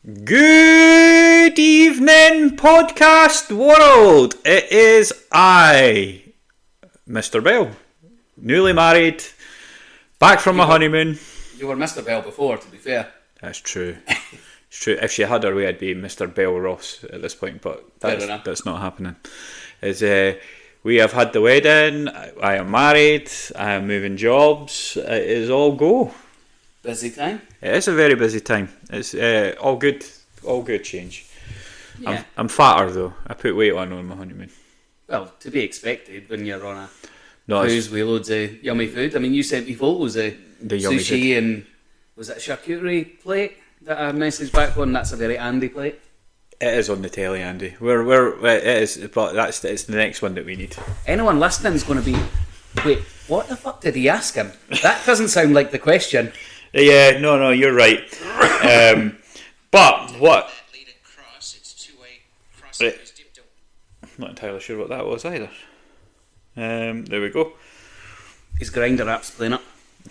Good evening, podcast world. It is I, Mr. Bell, newly married, back from my honeymoon. You were Mr. Bell before, to be fair. That's true. It's true. If she had her way, I'd be Mr. Bell Ross at this point, but that's not happening. We have had the wedding. I am married. I am moving jobs. It is all go. Busy time? It is a very busy time. It's all good change. Yeah. I'm fatter though. I put weight on my honeymoon. Well, to be expected when you're on a cruise with loads of yummy food. I mean, you sent me photos of the yummy sushi food. And was it a charcuterie plate that I messaged back on? That's a very Andy plate. It is on the telly, Andy. It is, but it's the next one that we need. Anyone listening is going to be, wait, what the fuck did he ask him? That doesn't sound like the question. Yeah, no, you're right. But what? Right. I'm not entirely sure what that was either. There we go. His grinder app's playing up.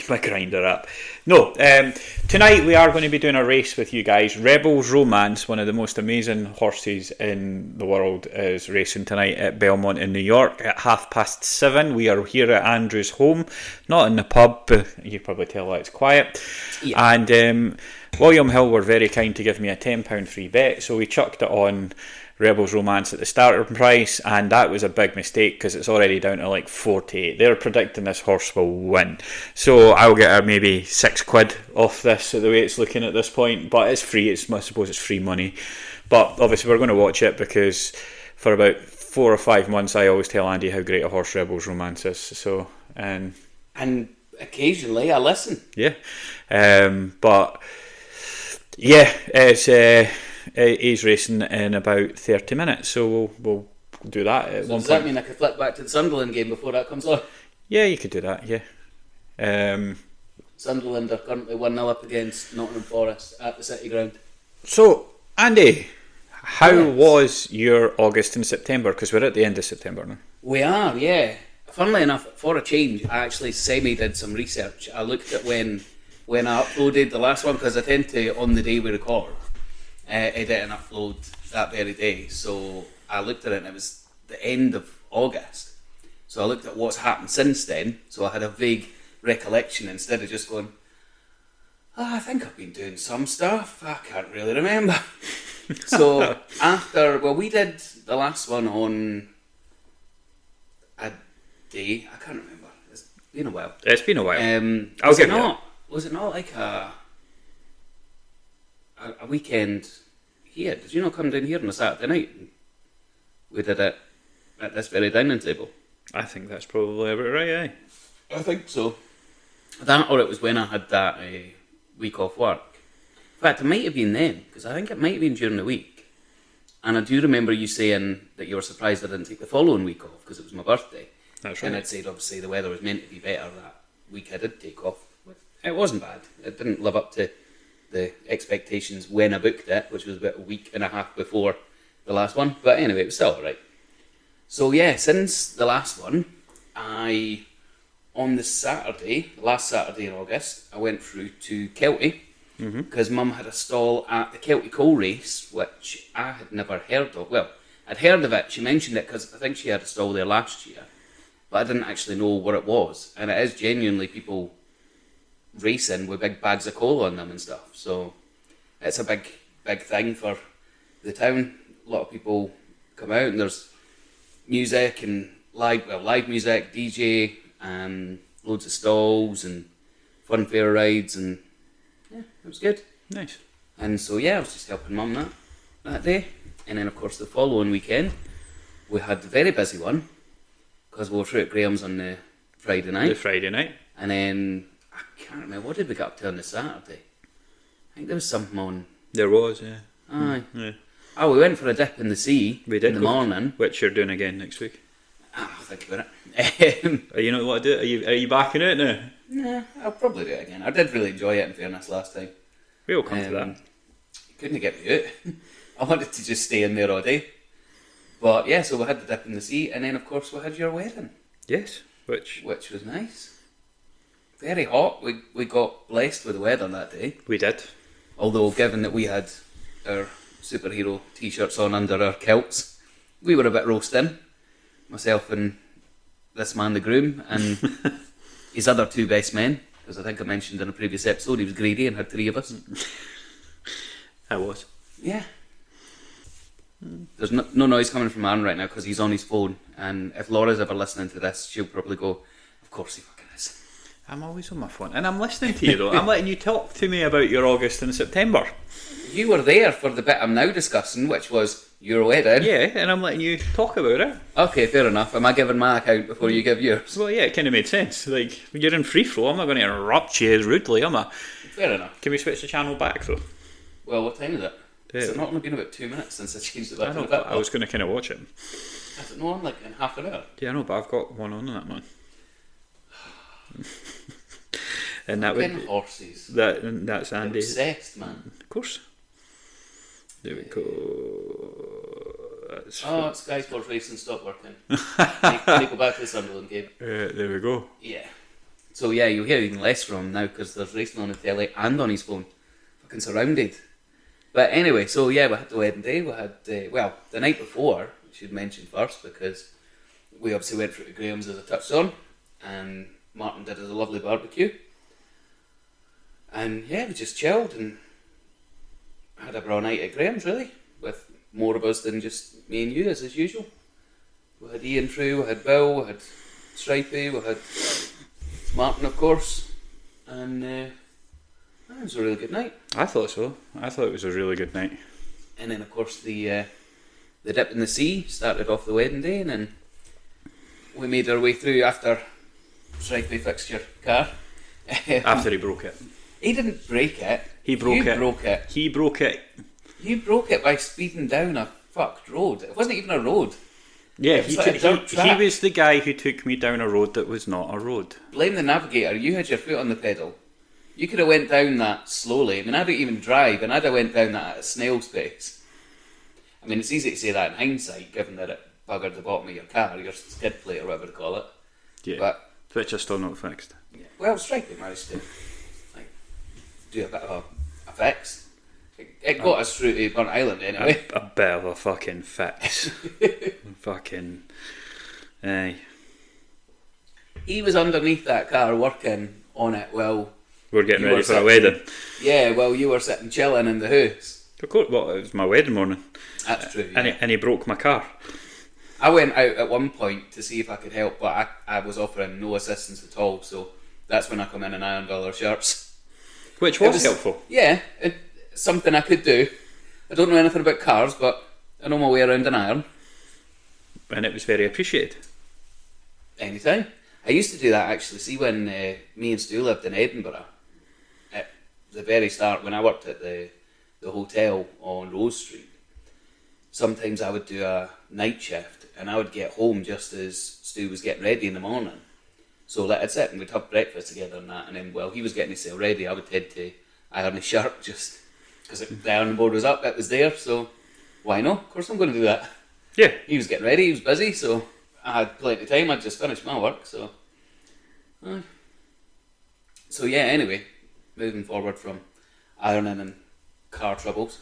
My grinder app. No, tonight we are going to be doing a race with you guys. Rebels Romance, one of the most amazing horses in the world, is racing tonight at Belmont in New York at 7:30. We are here at Andrew's home, not in the pub. You can probably tell why it's quiet. Yeah. And William Hill were very kind to give me a £10 free bet, so we chucked it on Rebels Romance at the starter price, and that was a big mistake because it's already down to like 48. They're predicting this horse will win, so I'll get maybe £6 off this the way it's looking at this point, but it's free. I suppose it's free money, but obviously we're going to watch it because for about 4 or 5 months I always tell Andy how great a horse Rebels Romance is, so and occasionally I listen. Yeah, but yeah, it's he's racing in about 30 minutes, so we'll do that at one point. Does that mean I could flip back to the Sunderland game before that comes on? Yeah, you could do that, yeah. Sunderland are currently 1-0 up against Nottingham Forest at the City Ground. So, Andy, how was your August and September? Because we're at the end of September now. We are, yeah. Funnily enough, for a change, I actually did some research. I looked at when I uploaded the last one, because I tend to, on the day we record, edit and upload that very day. So I looked at it and it was the end of August. So I looked at what's happened since then. So I had a vague recollection instead of just going, I think I've been doing some stuff. I can't really remember. So we did the last one on a day. I can't remember. It's been a while. It's been a while. Was it not like a weekend here? Did you not come down here on a Saturday night? We did it at this very dining table. I think that's probably about right, eh? I think so. That, or it was when I had that week off work. In fact, it might have been then, because I think it might have been during the week. And I do remember you saying that you were surprised I didn't take the following week off, because it was my birthday. That's right. And I'd said, obviously, the weather was meant to be better that week I did take off. It wasn't bad. It didn't live up to the expectations when I booked it, which was about a week and a half before the last one. But anyway, it was still alright. So yeah, since the last one, on the last Saturday in August, I went through to Kelty, because Mum had a stall at the Kelty Coal Race, which I had never heard of. Well, I'd heard of it. She mentioned it because I think she had a stall there last year, but I didn't actually know what it was. And it is genuinely people racing with big bags of coal on them and stuff. So it's a big thing for the town. A lot of people come out and there's music and live music, DJ, and loads of stalls and fun fair rides, and yeah, it was good. Nice. And so yeah, I was just helping Mum that day. And then of course the following weekend we had the very busy one, because we were through at Graham's on the Friday night. And then I can't remember, what did we get up to on the Saturday? I think there was something on. There was, yeah. Aye. Yeah. Oh, we went for a dip in the sea. We did in the morning. Which you're doing again next week. I'll think about it. Are you not what to do? Are you backing it now? Nah, I'll probably do it again. I did really enjoy it, in fairness, last time. We'll come to that. You couldn't get me out. I wanted to just stay in there all day. But yeah, so we had the dip in the sea, and then of course we had your wedding. Yes, which was nice. Very hot. We got blessed with the weather that day. We did. Although, given that we had our superhero t-shirts on under our kilts. We were a bit roasting, myself and this man, the groom, and his other two best men, because I think I mentioned in a previous episode he was greedy and had three of us. I was. Yeah. There's no noise coming from Aaron right now because he's on his phone, and if Laura's ever listening to this, she'll probably go, of course he fucking is. I'm always on my phone, and I'm listening to you though. I'm letting you talk to me about your August and September. You were there for the bit I'm now discussing, which was your wedding. Yeah, and I'm letting you talk about it. Okay, fair enough. Am I giving my account before you give yours? Well, yeah, it kind of made sense. Like, you're in free flow, I'm not going to interrupt you rudely, am I? Fair enough. Can we switch the channel back though? Well, what time is it? It's not only been about 2 minutes since I changed it back to the bit. I was going to kind of watch it. Has it not on like in half an hour? Yeah, I know, but I've got one on that one. And that would be, horses. that's Andy. Obsessed, man. Of course. There we go. That's Sky Sports Racing stopped working. They go back to the Sunderland game. there we go. Yeah. So yeah, you'll hear even less from him now because there's racing on the telly and on his phone. Fucking surrounded. But anyway, so yeah, we had the wedding day. We had, the night before, we should mention first, because we obviously went through to Graham's as I touched on, and Martin did us a lovely barbecue. And yeah, we just chilled and had a bra night at Graham's, really, with more of us than just me and you, as usual. We had Ian through, we had Bill, we had Stripey, we had Martin, of course, and it was a really good night. I thought so. I thought it was a really good night. And then, of course, the dip in the sea started off the wedding day, and then we made our way through after Stripey fixed your car. After he broke it. He didn't break it. He broke it. Broke it. He broke it. You broke it by speeding down a fucked road. It wasn't even a road. Yeah, It was like a dirt he track. was the guy who took me down a road that was not a road. Blame the navigator. You had your foot on the pedal. You could have went down that slowly. I mean, I don't even drive, and I'd have went down that at a snail's pace. I mean, it's easy to say that in hindsight, given that it buggered the bottom of your car, your skid plate or whatever they call it. Yeah, But which is still not fixed. yeah, well, Stripey managed to do a bit of a fix. It got us through to Burnt Island anyway. A bit of a fucking fix. Fucking... Aye. He was underneath that car working on it while... We're getting You ready were for a sitting- wedding. Yeah, while you were sitting chilling in the house. Of course, well, it was my wedding morning. That's true, And, yeah. and he broke my car. I went out at one point to see if I could help, but I was offering no assistance at all, so that's when I come in and ironed all our shirts. Which It was helpful. Yeah, it's something I could do. I don't know anything about cars, but I know my way around an iron. And it was very appreciated. Anytime. I used to do that actually. See, when me and Stu lived in Edinburgh, at the very start, when I worked at the hotel on Rose Street, sometimes I would do a night shift and I would get home just as Stu was getting ready in the morning. So that's it, and we'd have breakfast together and that, and then while he was getting himself ready, I would head to iron his shirt just because the ironing board was up, it was there, so why not? Of course I'm going to do that. Yeah. He was getting ready, he was busy, so I had plenty of time, I'd just finished my work, so... So yeah, anyway, moving forward from ironing and car troubles.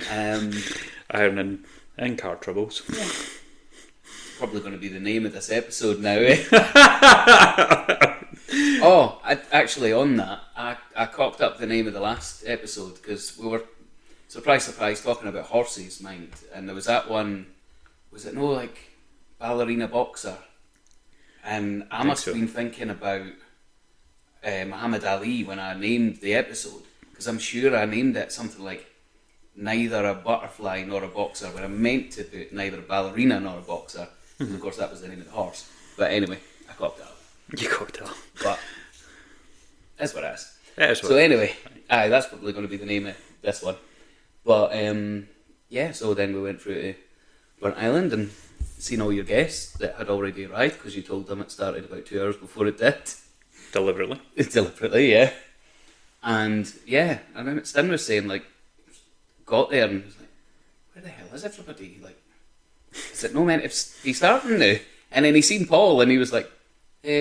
Ironing and car troubles. Yeah. Probably going to be the name of this episode now, eh? Actually on that, I cocked up the name of the last episode because we were, surprise, talking about horses, mind. And there was that one, was it ballerina boxer? And I must have been thinking about Muhammad Ali when I named the episode, because I'm sure I named it something like neither a butterfly nor a boxer, when I meant to put neither a ballerina nor a boxer, because of course that was the name of the horse. But anyway, I cocked it up. You cocked it up. But that's what it is. That is what So anyway, that's probably going to be the name of this one. But yeah, so then we went through to Burnt Island and seen all your guests that had already arrived, because you told them it started about 2 hours before it did. Deliberately. Deliberately, yeah. And yeah, I remember Stin was saying, got there and was like, where the hell is everybody? Is it no meant to be starting now? And then he seen Paul and he was like,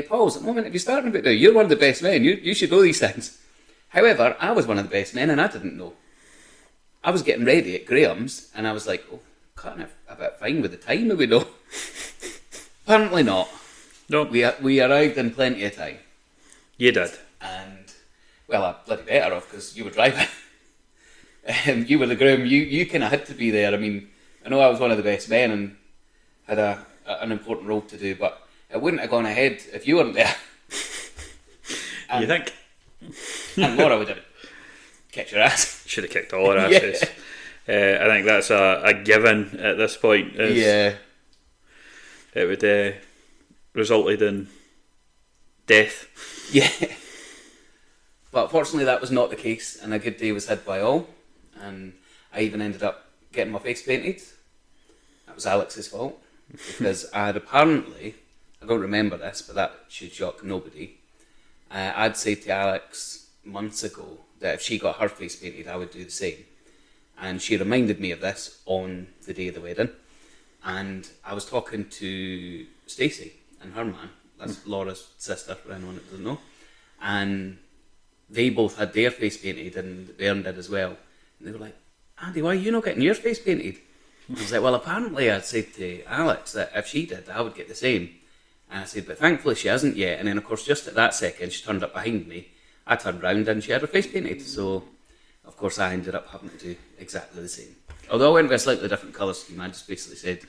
Paul, is it no meant to be starting about now? You're one of the best men, you should know these things. However, I was one of the best men and I didn't know. I was getting ready at Graham's, and I was like, oh, cutting it a bit fine with the time, are we not? Apparently not. No, We arrived in plenty of time. you did. And, well, I'm bloody better off because you were driving. You were the groom. You kind of had to be there. I mean, I know I was one of the best men and had an important role to do, but it wouldn't have gone ahead if you weren't there. And, You think? And Laura would have kicked your ass. Should have kicked all our asses. I think that's a given at this point. Yeah. It would resulted in death. Yeah. But fortunately that was not the case, and a good day was had by all. And I even ended up getting my face painted. That was Alex's fault. Because I had apparently, I don't remember this, but that should shock nobody. I'd said to Alex months ago that if she got her face painted, I would do the same. And she reminded me of this on the day of the wedding. And I was talking to Stacey and her man. That's Laura's sister, for anyone that doesn't know. And they both had their face painted, and Bern did as well. And they were like, Andy, why are you not getting your face painted? I was like, well, apparently I'd said to Alex that if she did, I would get the same. And I said, but thankfully she hasn't yet. And then, of course, just at that second, she turned up behind me. I turned round and she had her face painted. So, of course, I ended up having to do exactly the same. Although I went with a slightly different colour scheme, I just basically said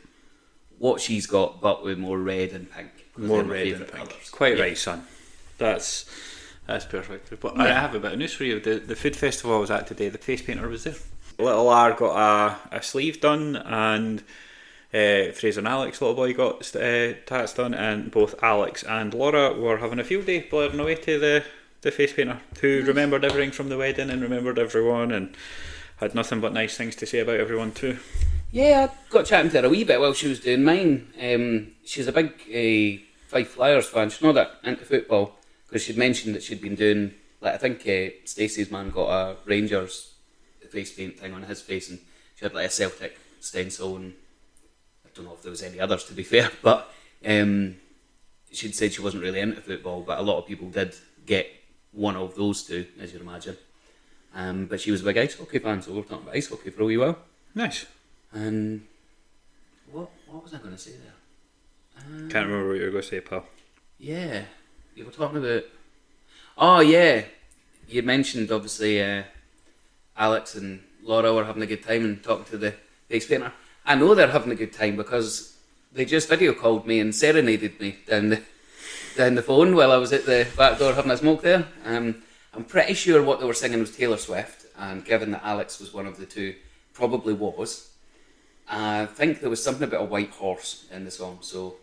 what she's got, but with more red and pink. More red and pink. Colours. Quite right, son. That's perfect. But I have a bit of news for you. The food festival I was at today, the face painter was there. Little R got a sleeve done, and Fraser and Alex, little boy, got tats done, and both Alex and Laura were having a field day blaring away to the face painter, who remembered everything from the wedding and remembered everyone and had nothing but nice things to say about everyone too. Yeah, I got chatting to her a wee bit while she was doing mine. She's a big Fife Flyers fan. She's not that into football, because she'd mentioned that she'd been doing, like, I think Stacey's man got a Rangers face paint thing on his face, and she had like a Celtic stencil, and I don't know if there was any others, to be fair, but she'd said she wasn't really into football, but a lot of people did get one of those two, as you'd imagine. But she was a big ice hockey fan, so we were talking about ice hockey for a wee while. Nice. And what was I going to say there? Can't remember what you were going to say, pal. Yeah, you were talking about... Oh, yeah. You mentioned, obviously, Alex and Laura were having a good time and talking to the face painter. I know they're having a good time because they just video called me and serenaded me down the phone while I was at the back door having a smoke there. I'm pretty sure what they were singing was Taylor Swift, and given that Alex was one of the two, probably was. I think there was something about a white horse in the song, so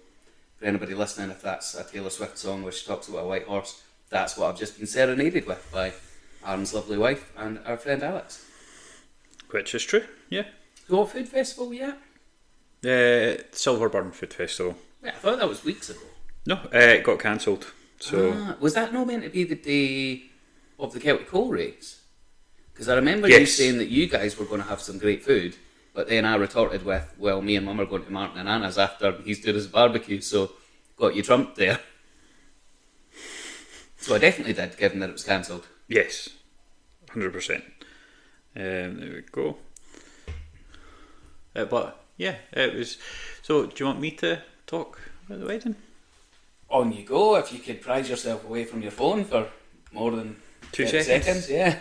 for anybody listening, if that's a Taylor Swift song where she talks about a white horse, that's what I've just been serenaded with by Aaron's lovely wife and our friend Alex. Which is true, yeah. So what food festival were you Silverburn Food Festival. I thought that was weeks ago. No, it got cancelled. So Was that not meant to be the day of the Celtic Coal race? Because I remember you saying that you guys were going to have some great food, but then I retorted with, well, me and Mum are going to Martin and Anna's after he's doing his barbecue, so got you trumped there. So I definitely did, given that it was cancelled. yes, 100%. There we go. But yeah, it was. So, do you want me to talk about the wedding? On you go, if you could prize yourself away from your phone for more than 2 30 seconds. Yeah.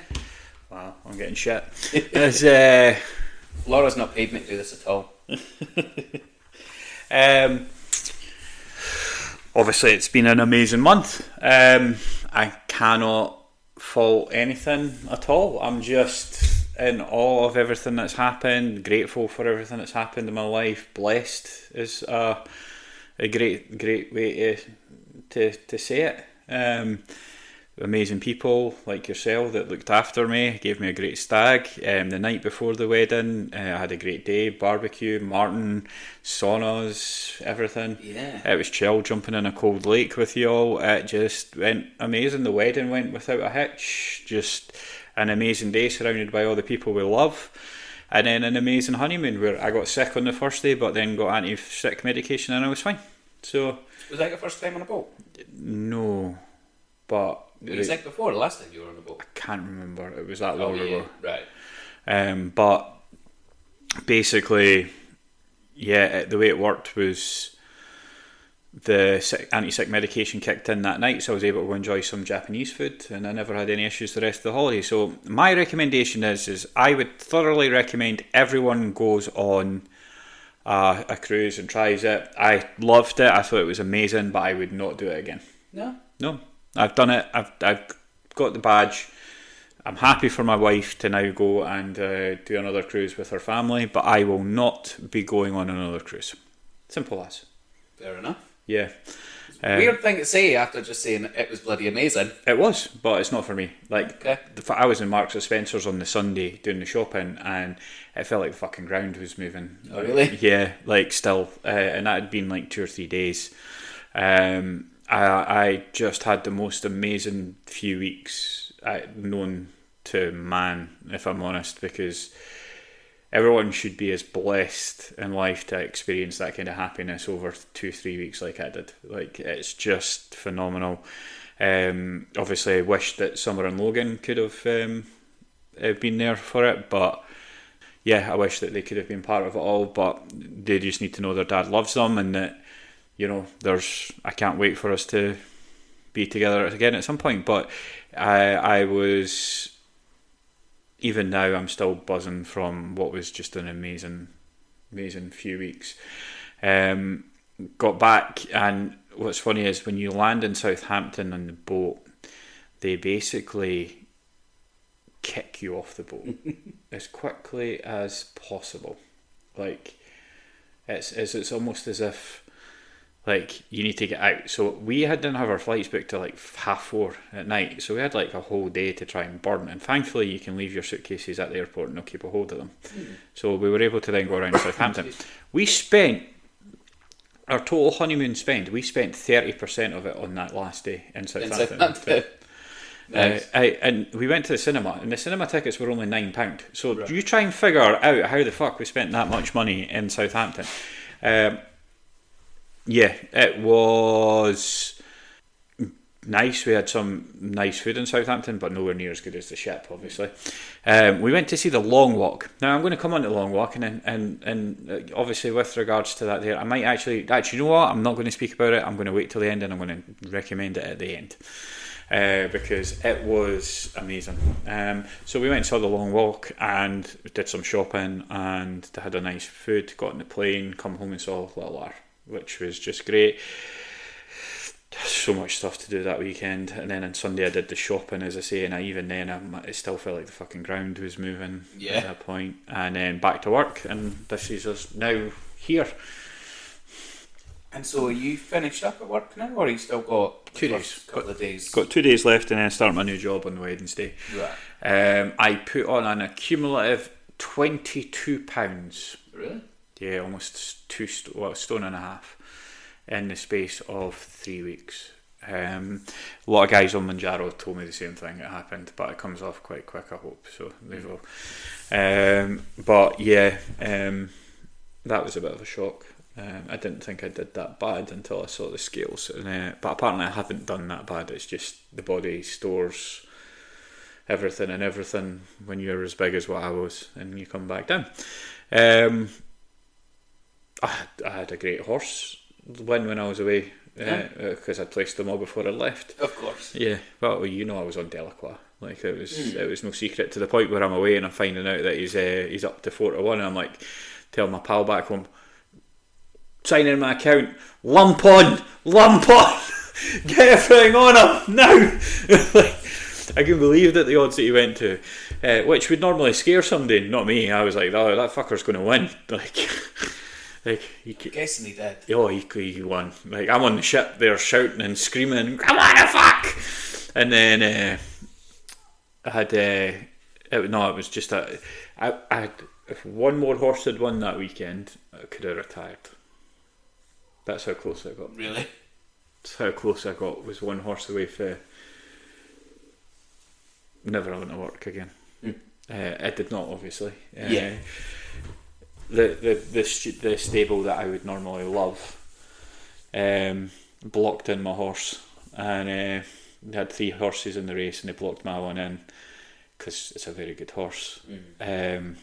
Wow, I'm getting shit. It's, Laura's not paid me to do this at all. Obviously, it's been an amazing month. I cannot fault anything at all. I'm just in awe of everything that's happened, grateful for everything that's happened in my life. Blessed is a great way to say it. Amazing people like yourself that looked after me, gave me a great stag. The night before the wedding, I had a great day, barbecue, Martin, saunas, everything. Yeah. It was chill jumping in a cold lake with you all. It just went amazing. The wedding went without a hitch. Just an amazing day surrounded by all the people we love. And then an amazing honeymoon where I got sick on the first day but then got anti-sick medication and I was fine. So Was that your first time on a boat? no, but Were you sick before, the last time you were on a boat? I can't remember. It was that long ago. Right. But basically, yeah, the way it worked was the anti-sick medication kicked in that night, so I was able to enjoy some Japanese food, and I never had any issues the rest of the holiday. So my recommendation is I would thoroughly recommend everyone goes on a cruise and tries it. I loved it. I thought it was amazing, but I would not do it again. No, I've done it. I've got the badge. I'm happy for my wife to now go and do another cruise with her family, but I will not be going on another cruise. Simple as. Fair enough. Yeah. Weird thing to say after just saying it was bloody amazing. It was, but it's not for me. Like, Okay. I was in Marks and Spencer's on the Sunday doing the shopping, and it felt like the fucking ground was moving. Oh, really? Yeah, like still. And that had been like 2 or 3 days. I just had the most amazing few weeks known to man, if I'm honest, because everyone should be as blessed in life to experience that kind of happiness over 2-3 weeks like I did. Like, it's just phenomenal. Obviously I wish that Summer and Logan could have been there for it, but yeah, I wish that they could have been part of it all, but they just need to know their dad loves them, and that, you know, I can't wait for us to be together again at some point. But I was, even now, I'm still buzzing from what was just an amazing few weeks. Got back, and what's funny is when you land in Southampton on the boat, they basically kick you off the boat as quickly as possible. Like, it's almost as if, like, you need to get out. So we didn't have our flights booked till like 4:30 at night, so we had like a whole day to try and burn, and thankfully you can leave your suitcases at the airport and they'll keep a hold of them. So we were able to then go around Southampton. We spent our total honeymoon spend, we spent 30% of it on that last day in Southampton. Nice. And we went to the cinema, and the cinema tickets were only £9. So you try and figure out how the fuck we spent that much money in Southampton. Yeah, it was nice. We had some nice food in Southampton, but nowhere near as good as the ship, obviously. We went to see the Long Walk. Now I'm going to come on to the Long Walk, and obviously with regards to that there, I might actually, you know what, I'm not going to speak about it. I'm going to wait till the end, and I'm going to recommend it at the end. Because it was amazing. So we went and saw the Long Walk and did some shopping and had a nice food, got on the plane, come home and saw Little R, which was just great. So much stuff to do that weekend, and then on Sunday I did the shopping, as I say, and even then it still felt like the fucking ground was moving at that point. And then back to work, and this is us now here. And so are you finished up at work now, or you still got 2 days? Couple of days. Got 2 days left, and then start my new job on Wednesday. Right. I put on an accumulative £22. Really? Yeah, almost stone and a half in the space of 3 weeks. A lot of guys on Manjaro told me the same thing that happened, but it comes off quite quick, I hope. So they will. But yeah, that was a bit of a shock. I didn't think I did that bad until I saw the scales, but apparently I haven't done that bad. It's just the body stores everything when you're as big as what I was, and you come back down. I had a great horse win when I was away, because I'd placed them all before I left. Of course. Yeah, well, you know, I was on Delacroix. Like, it was no secret, to the point where I'm away and I'm finding out that he's up to 4-1, and I'm like, tell my pal back home, sign in my account, lump on, get everything on him now. Like, I can believe that the odds that he went to, which would normally scare somebody, not me. I was like, oh, that fucker's going to win. Like I'm guessing he did. Oh, he won. Like, I'm on the ship there shouting and screaming, come on, the fuck! And then I had it was just that I had, if one more horse had won that weekend, I could have retired. That's how close I got. Really? That's how close I got. Was one horse away for never having to work again. I did not, obviously. The stable that I would normally love blocked in my horse, and they had 3 horses in the race, and they blocked my one in. because it's a very good horse. And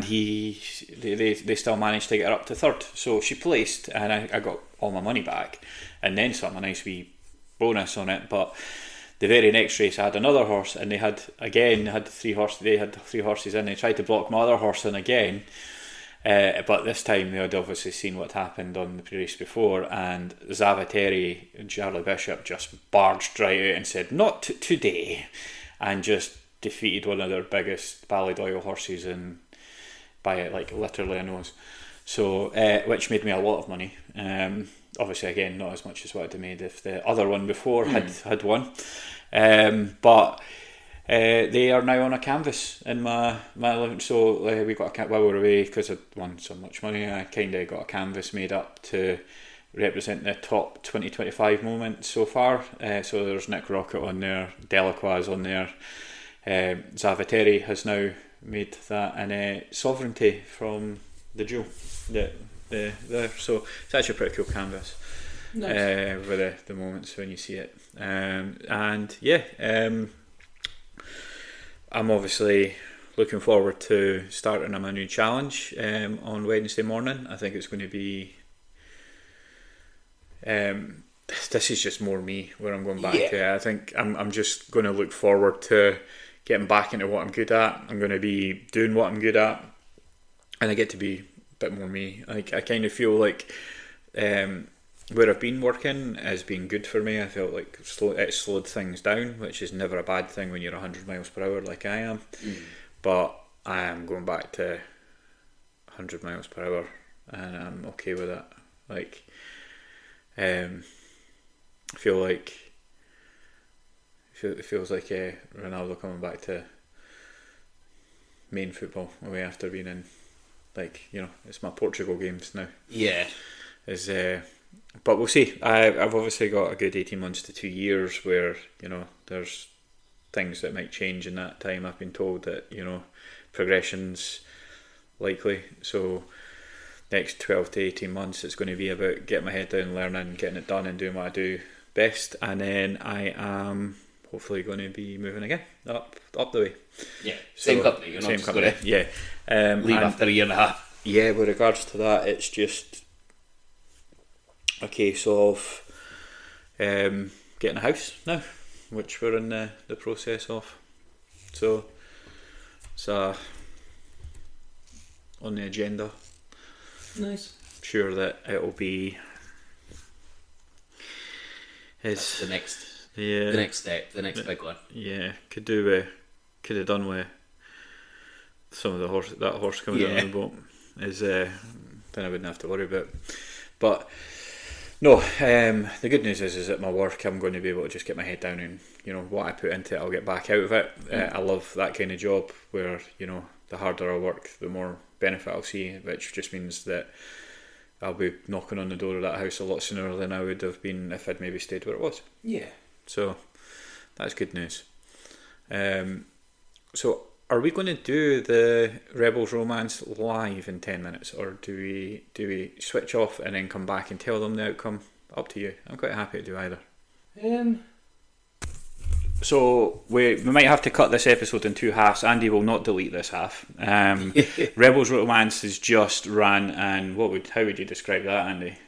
they still managed to get her up to third. So she placed, and I got all my money back, and then some, a nice wee bonus on it. But the very next race, I had another horse, and they had three horses in. They tried to block my other horse in again, but this time they had obviously seen what happened on the race before, and Zavateri and Charlie Bishop just barged right out and said, "Not today," and just defeated one of their biggest Ballydoyle horses and by like literally a nose. So, which made me a lot of money. Obviously, again, not as much as what I'd have made if the other one before had won. But they are now on a canvas in my 11th. So we got while we were away, because I'd won so much money, I kind of got a canvas made up to represent the top 2025 moments so far. So there's Nick Rocket on there, Delacroix on there. Zavateri has now made that, and Sovereignty from the Jewel. There, so it's actually a pretty cool canvas. Nice. With the moments when you see it, and yeah, I'm obviously looking forward to starting my new challenge on Wednesday morning. I think it's going to be this is just more me, where I'm going back to. I think I'm just going to look forward to getting back into what I'm good at. I'm going to be doing what I'm good at, and I get to be bit more me. I kind of feel like where I've been working has been good for me. I felt like it slowed things down, which is never a bad thing when you're 100 miles per hour like I am. But I am going back to 100 miles per hour, and I'm okay with that. Like, I feel like it feels like Ronaldo coming back to main football away after being in, like, you know, it's my Portugal games now. Yeah. But we'll see. I've obviously got a good 18 months to 2 years where, you know, there's things that might change in that time. I've been told that, you know, progression's likely. So next 12 to 18 months, it's going to be about getting my head down, learning, getting it done and doing what I do best. And then I am hopefully going to be moving again up the way. Yeah, same company. You're same not company. Yeah. Leave after a year and a half. Yeah, with regards to that, it's just a case of getting a house now, which we're in the process of. So it's on the agenda. Nice. I'm sure that it'll be That's the next step, the next big one. Yeah, could have done with some of that horse coming down on the boat. Then I wouldn't have to worry about. But no, the good news is at my work I'm going to be able to just get my head down, and, you know, what I put into it I'll get back out of it. I love that kind of job where, you know, the harder I work, the more benefit I'll see, which just means that I'll be knocking on the door of that house a lot sooner than I would have been if I'd maybe stayed where it was. Yeah. So that's good news. So are we going to do the Rebels Romance live in 10 minutes, or do we switch off and then come back and tell them the outcome? Up to you. I'm quite happy to do either. So we might have to cut this episode in two halves. Andy will not delete this half. Rebels Romance is just ran, and how would you describe that, Andy?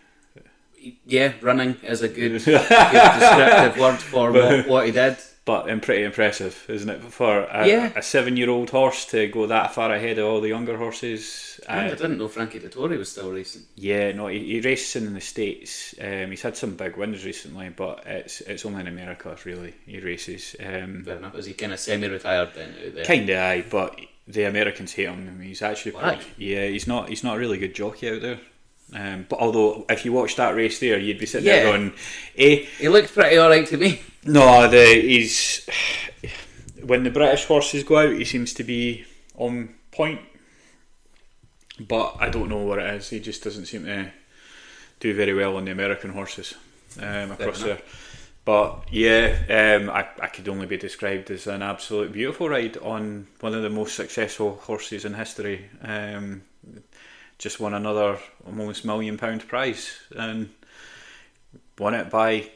Yeah, running is a good descriptive word for what he did. But pretty impressive, isn't it? For a 7-year-old horse to go that far ahead of all the younger horses. I didn't know Frankie Dettori was still racing. Yeah, no, he races in the States. He's had some big wins recently, but it's only in America, really, he races. Fair enough. Is he kind of semi-retired then? Kind of, aye, but the Americans hate him. He's actually he's not a really good jockey out there. But although if you watch that race there, you'd be sitting there going, he looked pretty alright to me. No, he's when the British horses go out, he seems to be on point. But I don't know what it is. He just doesn't seem to do very well on the American horses across there. But yeah, I could only be described as an absolute beautiful ride on one of the most successful horses in history. Just won another almost £1 million prize, and won it by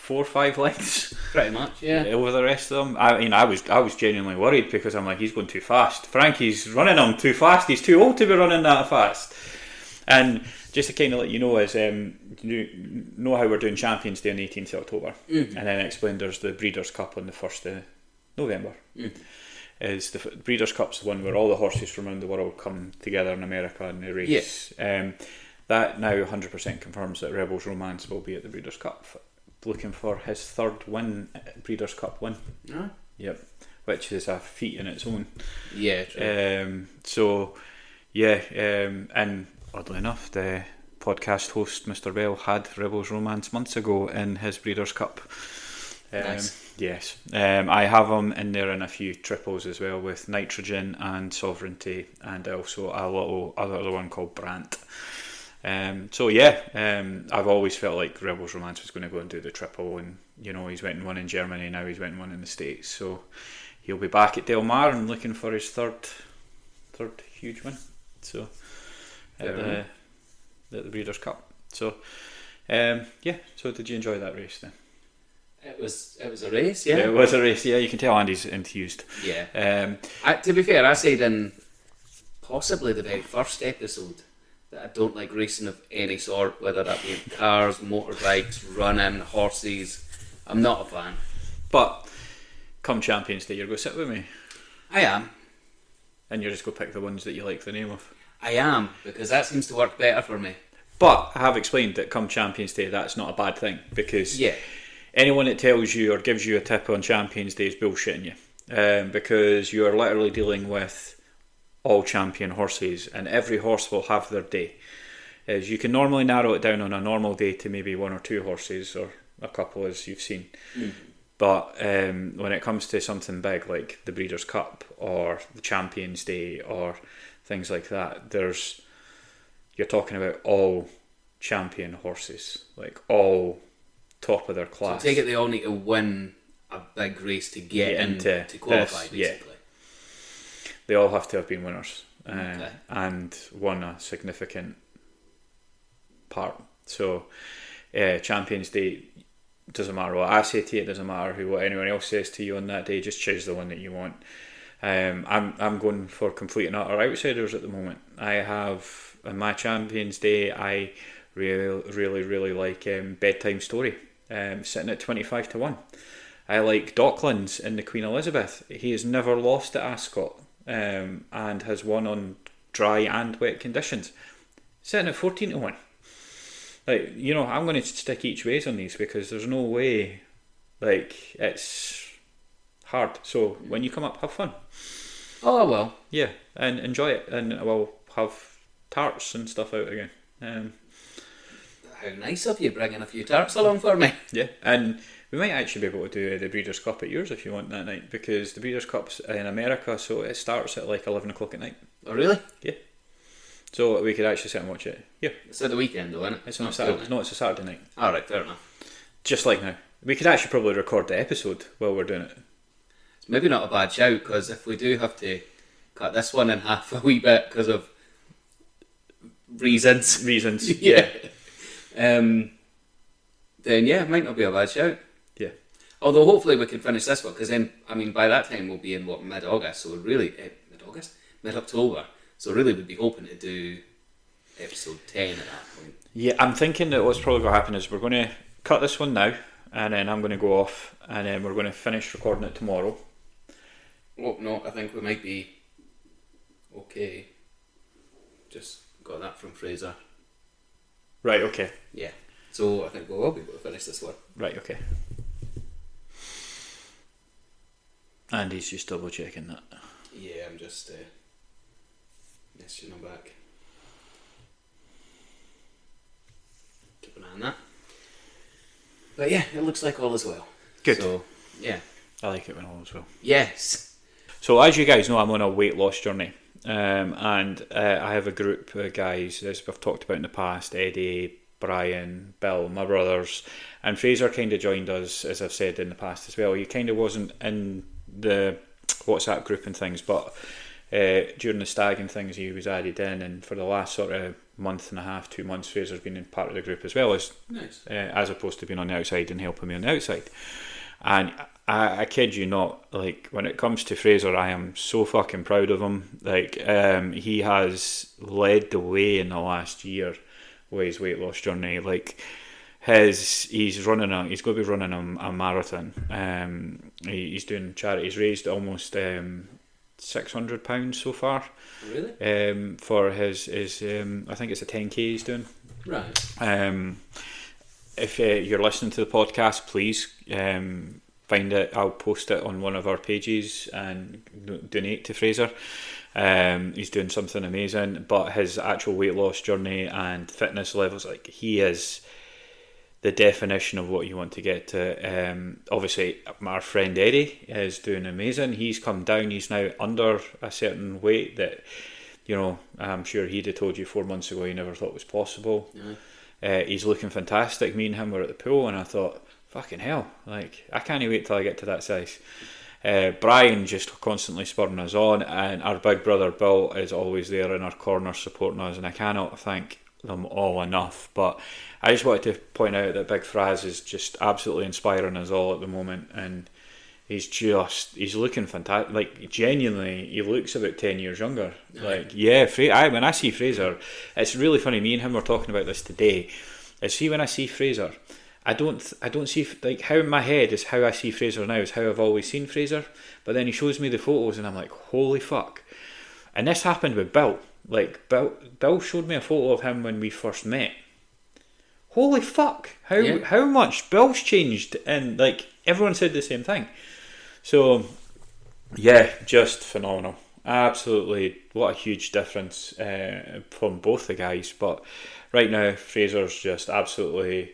4 or 5 lengths Pretty much, yeah. over the rest of them. I mean, I was genuinely worried because I'm like, he's going too fast. Frankie's running him too fast. He's too old to be running that fast. And just to kind of let you know is, you know how we're doing Champions Day on the 18th of October, and then I explained there's the Breeders' Cup on the 1st of November. Is the Breeders' Cup's the one where all the horses from around the world come together in America and they race. That now 100% confirms that Rebels Romance will be at the Breeders' Cup, looking for his 3rd Breeders' Cup win. Yep, which is a feat in its own. Yeah, true. And oddly enough, the podcast host Mr. Bell had Rebels Romance months ago in his Breeders' Cup. Nice. Yes, I have him in there in a few triples as well with Nitrogen and Sovereignty, and also a little other one called Brant. I've always felt like Rebels Romance was going to go and do the triple, and he's went and won in Germany, now he's went and won in the States, so he'll be back at Del Mar and looking for his third huge win. So at the Breeders' Cup. So so did you enjoy that race then? It was a race, yeah. It was a race, yeah. You can tell Andy's enthused. Yeah. To be fair, I said in possibly the very first episode that I don't like racing of any sort, whether that be in cars, motorbikes, running, horses. I'm not a fan. But come Champions Day, you're going to sit with me. I am. And you're just going to pick the ones that you like the name of. I am, because that seems to work better for me. But I have explained that come Champions Day, that's not a bad thing, because anyone that tells you or gives you a tip on Champions Day is bullshitting you, because you are literally dealing with all champion horses, and every horse will have their day. As you can normally narrow it down on a normal day to maybe 1 or 2 horses, or a couple as you've seen. But when it comes to something big like the Breeders' Cup or the Champions Day or things like that, you're talking about all champion horses, like all top of their class. So I take it they all need to win a big race to get into to qualify, basically. Yeah. They all have to have been winners and won a significant part. So Champions Day, doesn't matter what I say to you, it doesn't matter what anyone else says to you on that day, just choose the one that you want. I'm going for complete and utter outsiders at the moment. I have, on my Champions Day, I really like Bedtime Story, sitting at 25 to 1. I like Docklands in the Queen Elizabeth. He has never lost at Ascot, and has won on dry and wet conditions, sitting at 14 to 1. Like, I'm going to stick each ways on these because there's no way, it's hard. So when you come up, have fun. Oh, well. Yeah, and enjoy it, and we'll have tarts and stuff out again. How nice of you, bringing a few tarts along for me. Yeah, and we might actually be able to do the Breeders' Cup at yours if you want that night, because the Breeders' Cup's in America, so it starts at 11 o'clock at night. Oh, really? Yeah. So we could actually sit and watch it. Yeah. It's at the weekend, though, isn't it? It's on a Saturday. No, it's a Saturday night. Alright, fair enough. Just like now. We could actually probably record the episode while we're doing it. It's maybe not a bad shout, because if we do have to cut this one in half a wee bit because of reasons. Yeah. Then it might not be a bad shout. Yeah. Although hopefully we can finish this one, because then, by that time we'll be in mid-August, so really mid-October. So really we'd be hoping to do episode 10 at that point. Yeah, I'm thinking that what's probably going to happen is we're going to cut this one now, and then I'm going to go off, and then we're going to finish recording it tomorrow. Oh no, I think we might be okay. Just got that from Fraser. Right, okay. Yeah. So I think we will be able to finish this one. Right, okay. Andy's just double checking that. Yeah, I'm just messaging him back. Keep an eye on that. But yeah, it looks like all is well. Good. So, yeah. I like it when all is well. Yes. So as you guys know, I'm on a weight loss journey. And I have a group of guys, as we've talked about in the past, Eddie, Brian, Bill, my brothers, and Fraser kind of joined us, as I've said in the past as well. He kind of wasn't in the WhatsApp group and things, but during the stag and things, he was added in, and for the last sort of month and a half, 2 months, Fraser's been in part of the group as well as opposed to being on the outside and helping me on the outside. And I kid you not, like, when it comes to Fraser, I am so fucking proud of him. Like, he has led the way in the last year with his weight loss journey. Like, he's going to be running a marathon. He's doing charity. He's raised almost £600 so far. Really? For his I think it's a 10k he's doing. Right. If you're listening to the podcast, please find it. I'll post it on one of our pages and donate to Fraser. He's doing something amazing, but his actual weight loss journey and fitness levels, like, he is the definition of what you want to get to. Obviously, our friend Eddie is doing amazing. He's come down. He's now under a certain weight that, you know, I'm sure he'd have told you 4 months ago he never thought was possible. Yeah. He's looking fantastic. Me and him were at the pool, and I thought, fucking hell, like, I can't wait till I get to that size. Brian just constantly spurring us on, and our big brother Bill is always there in our corner supporting us, and I cannot thank them all enough. But I just wanted to point out that Big Fraz is just absolutely inspiring us all at the moment, and he's looking fantastic. Like, genuinely, he looks about 10 years younger. Like, yeah, when I see Fraser, it's really funny. Me and him were talking about this today. When I see Fraser, I don't see, like, how in my head is how I see Fraser now is how I've always seen Fraser. But then he shows me the photos, and I'm like, holy fuck. And this happened with Bill. Like, Bill showed me a photo of him when we first met. Holy fuck! How much Bill's changed, and, like, everyone said the same thing. So, yeah, just phenomenal. Absolutely, what a huge difference from both the guys. But right now, Fraser's just absolutely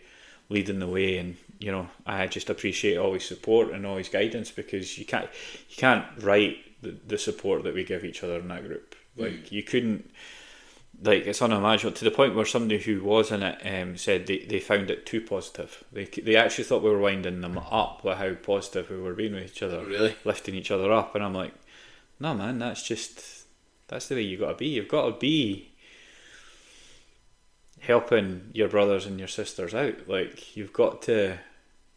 leading the way, and, you know, I just appreciate all his support and all his guidance, because you can't write the support that we give each other in that group. Like, you couldn't, like, it's unimaginable, to the point where somebody who was in it said they found it too positive. They actually thought we were winding them up with how positive we were being with each other. Really? Lifting each other up. And I'm like, no, man, that's the way you got to be. You've got to be helping your brothers and your sisters out. Like, you've got to,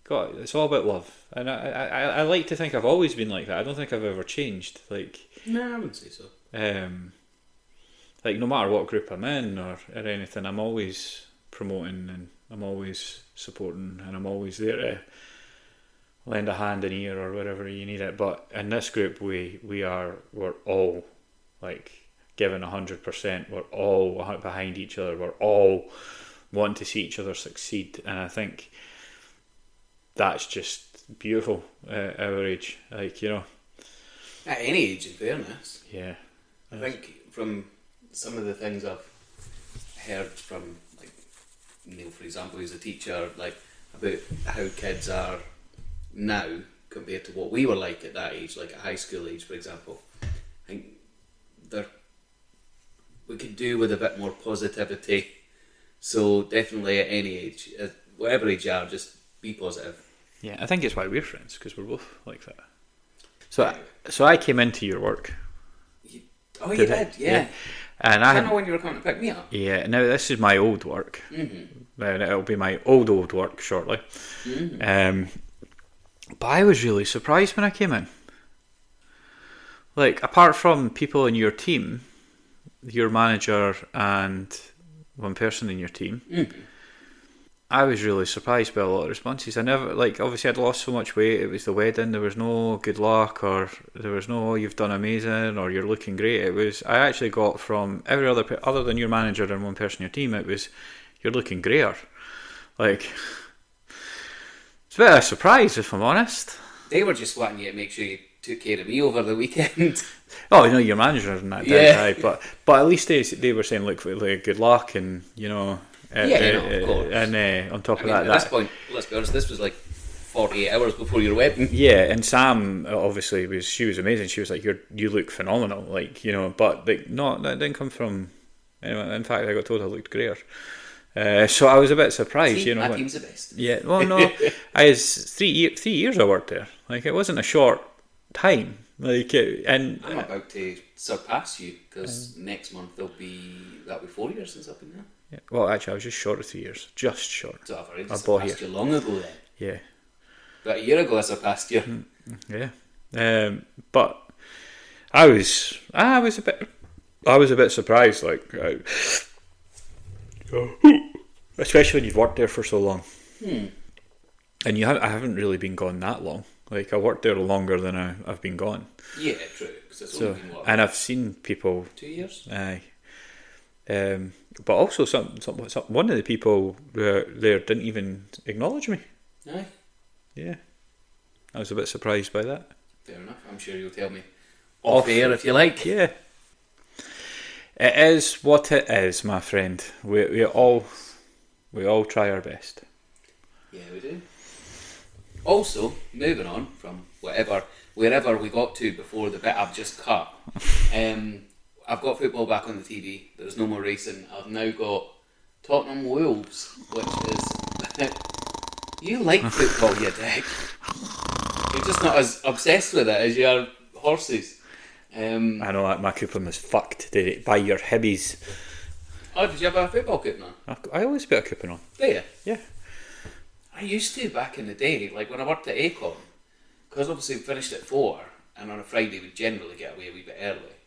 it's all about love. And I like to think I've always been like that. I don't think I've ever changed. Like, no, I wouldn't say so. Like, no matter what group I'm in or anything, I'm always promoting, and I'm always supporting, and I'm always there to lend a hand, an ear, or wherever you need it. But in this group, we're all, like, giving 100%. We're all behind each other. We're all wanting to see each other succeed, and I think that's just beautiful at our age. Like, you know, at any age, in fairness. Yeah. I think from some of the things I've heard from, like, Neil, for example, who's a teacher, like, about how kids are now compared to what we were like at that age, like at high school age, for example. I think we could do with a bit more positivity. So definitely at any age, at whatever age you are, just be positive. Yeah, I think it's why we're friends, because we're both like that. So I came into your work. You did, yeah. And I don't know when you were coming to pick me up. Yeah, now this is my old work. Mm-hmm. It'll be my old work shortly. Mm-hmm. But I was really surprised when I came in. Like, apart from people in your team, your manager and one person in your team, I was really surprised by a lot of responses. I never, like, obviously I'd lost so much weight, it was the wedding, there was no good luck, or there was no, oh, you've done amazing, or you're looking great. It was, I actually got from every other than your manager and one person in your team, it was, you're looking greater. Like, it's a bit of a surprise, if I'm honest. They were just wanting you to make sure you took care of me over the weekend. Oh, you know, your manager and that, yeah. But at least they were saying, look, good luck, and, you know, of course. And on top of at that, this point, let's be honest, this was like 48 hours before your wedding. Yeah, and Sam obviously she was amazing. She was like, you look phenomenal, like, you know. But like, no, that didn't come from anyone. In fact, I got told I looked greater. So I was a bit surprised. See, you know, my team's the best. Yeah, well, no, I was 3 years I worked there. Like, it wasn't a short time. And I'm about to surpass you because next month that'll be 4 years since I've been there. yeah, well, actually, I was just short of 3 years, just short. So I've already I bought surpassed you long ago then. Yeah, About a year ago I surpassed you. yeah. But I was a bit surprised, especially when you've worked there for so long. And I haven't really been gone that long. Like, I worked there longer than I've been gone. Yeah, true. Because it's only been what? And I've seen people. 2 years. Aye. But also, one of the people there didn't even acknowledge me. Aye. Yeah, I was a bit surprised by that. Fair enough. I'm sure you'll tell me off air if you like. Yeah. It is what it is, my friend. We all try our best. Yeah, we do. Also, moving on from wherever we got to before the bit I've just cut, I've got football back on the TV. There's no more racing. I've now got Tottenham Wolves, which is... You like football, you dick. You're just not as obsessed with it as you are horses. I know that my coupon was fucked. Did it buy your hibbies? Oh, did you have a football coupon on? I always put a coupon on. Do you? Yeah. I used to back in the day, like when I worked at Acon, because obviously we finished at 4, and on a Friday we'd generally get away a wee bit early.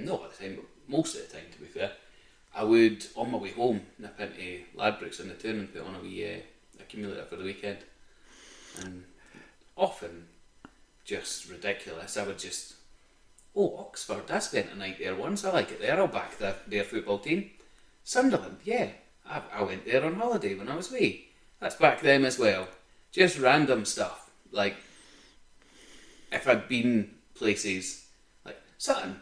Not at the time, but most of the time, to be fair. I would, on my way home, nip into Ladbrokes in the town and put on a wee accumulator for the weekend. And often, just ridiculous, I would just, Oxford, I spent a night there once, I like it there, I'll back their football team. Sunderland, yeah, I went there on holiday when I was wee. Let's back them as well. Just random stuff. Like, if I'd been places like Sutton,